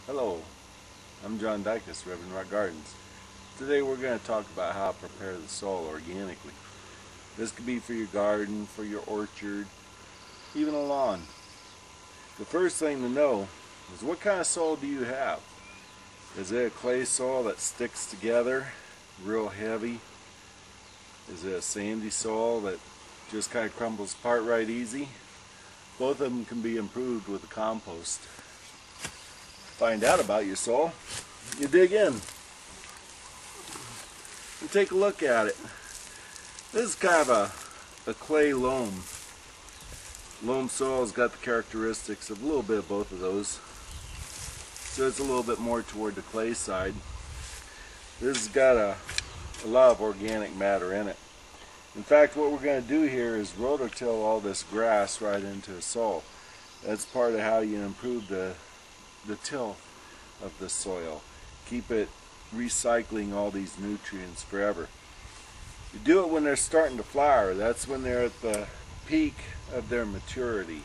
Hello, I'm John Dicus, Reverend Rock Gardens. Today we're going to talk about how to prepare the soil organically. This could be for your garden, for your orchard, even a lawn. The first thing to know is what kind of soil do you have? Is it a clay soil that sticks together, real heavy? Is it a sandy soil that just kind of crumbles apart right easy? Both of them can be improved with a compost. Find out about your soil, you dig in and take a look at it. This is kind of a clay loam. Loam soil has got the characteristics of a little bit of both of those. So it's a little bit more toward the clay side. This has got a lot of organic matter in it. In fact, what we're going to do here is rototill all this grass right into the soil. That's part of how you improve the till of the soil. Keep it recycling all these nutrients forever. You do it when they're starting to flower. That's when they're at the peak of their maturity.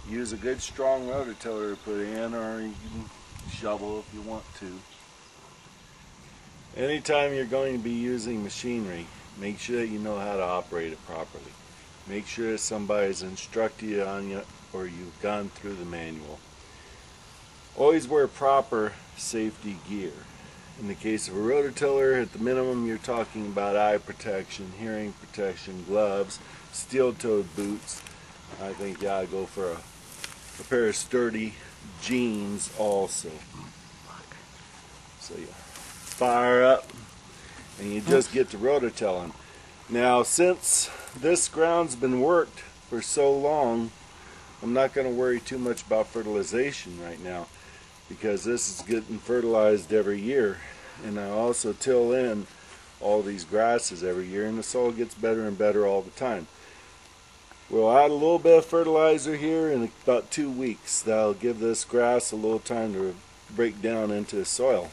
Use a good strong rototiller to put in, or you can shovel if you want to. Anytime you're going to be using machinery, make sure that you know how to operate it properly. Make sure that somebody's instructed you on it, or you've gone through the manual. Always wear proper safety gear. In the case of a rototiller, at the minimum you're talking about eye protection, hearing protection, gloves, steel-toed boots. I think you ought to go for a pair of sturdy jeans also. So you fire up and you just get to rototilling. Now, since this ground's been worked for so long, I'm not going to worry too much about fertilization right now, because this is getting fertilized every year, and I also till in all these grasses every year, and the soil gets better and better all the time. We'll add a little bit of fertilizer here in about 2 weeks. That'll give this grass a little time to break down into the soil.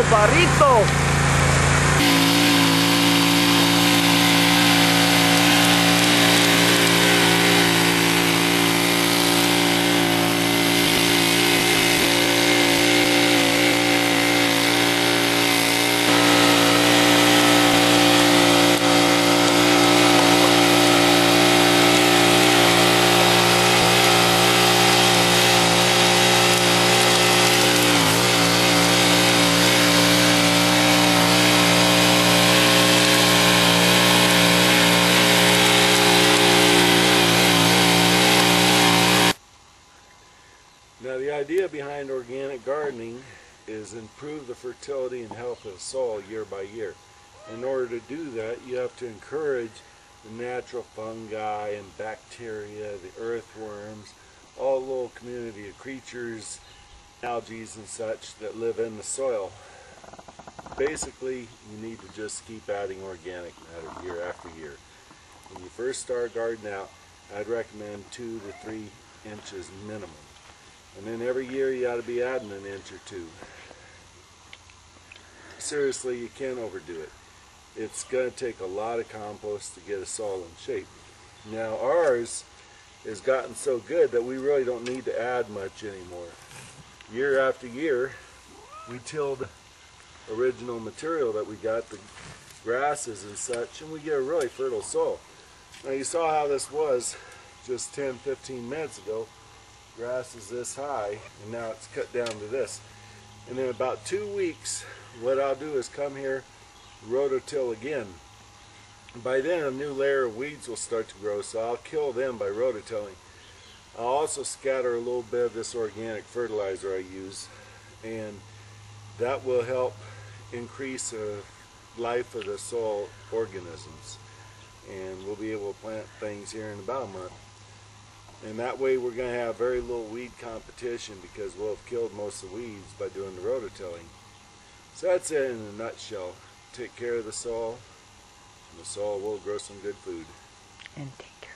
barrito. Now the idea behind organic gardening is improve the fertility and health of the soil year by year. In order to do that, you have to encourage the natural fungi and bacteria, the earthworms, all the little community of creatures, algae and such that live in the soil. Basically, you need to just keep adding organic matter year after year. When you first start gardening out, I'd recommend 2 to 3 inches minimum. And then every year you ought to be adding an inch or 2. Seriously, you can't overdo it. It's going to take a lot of compost to get a soil in shape. Now ours has gotten so good that we really don't need to add much anymore. Year after year, we tilled original material that we got, the grasses and such, and we get a really fertile soil. Now you saw how this was just 10-15 minutes ago. Grass is this high, and now it's cut down to this. And in about 2 weeks, what I'll do is come here, rototill again. By then, a new layer of weeds will start to grow, so I'll kill them by rototilling. I'll also scatter a little bit of this organic fertilizer I use, and that will help increase the life of the soil organisms. And we'll be able to plant things here in about a month. And that way we're going to have very little weed competition because we'll have killed most of the weeds by doing the rototilling. So that's it in a nutshell. Take care of the soil, and the soil will grow some good food. And take care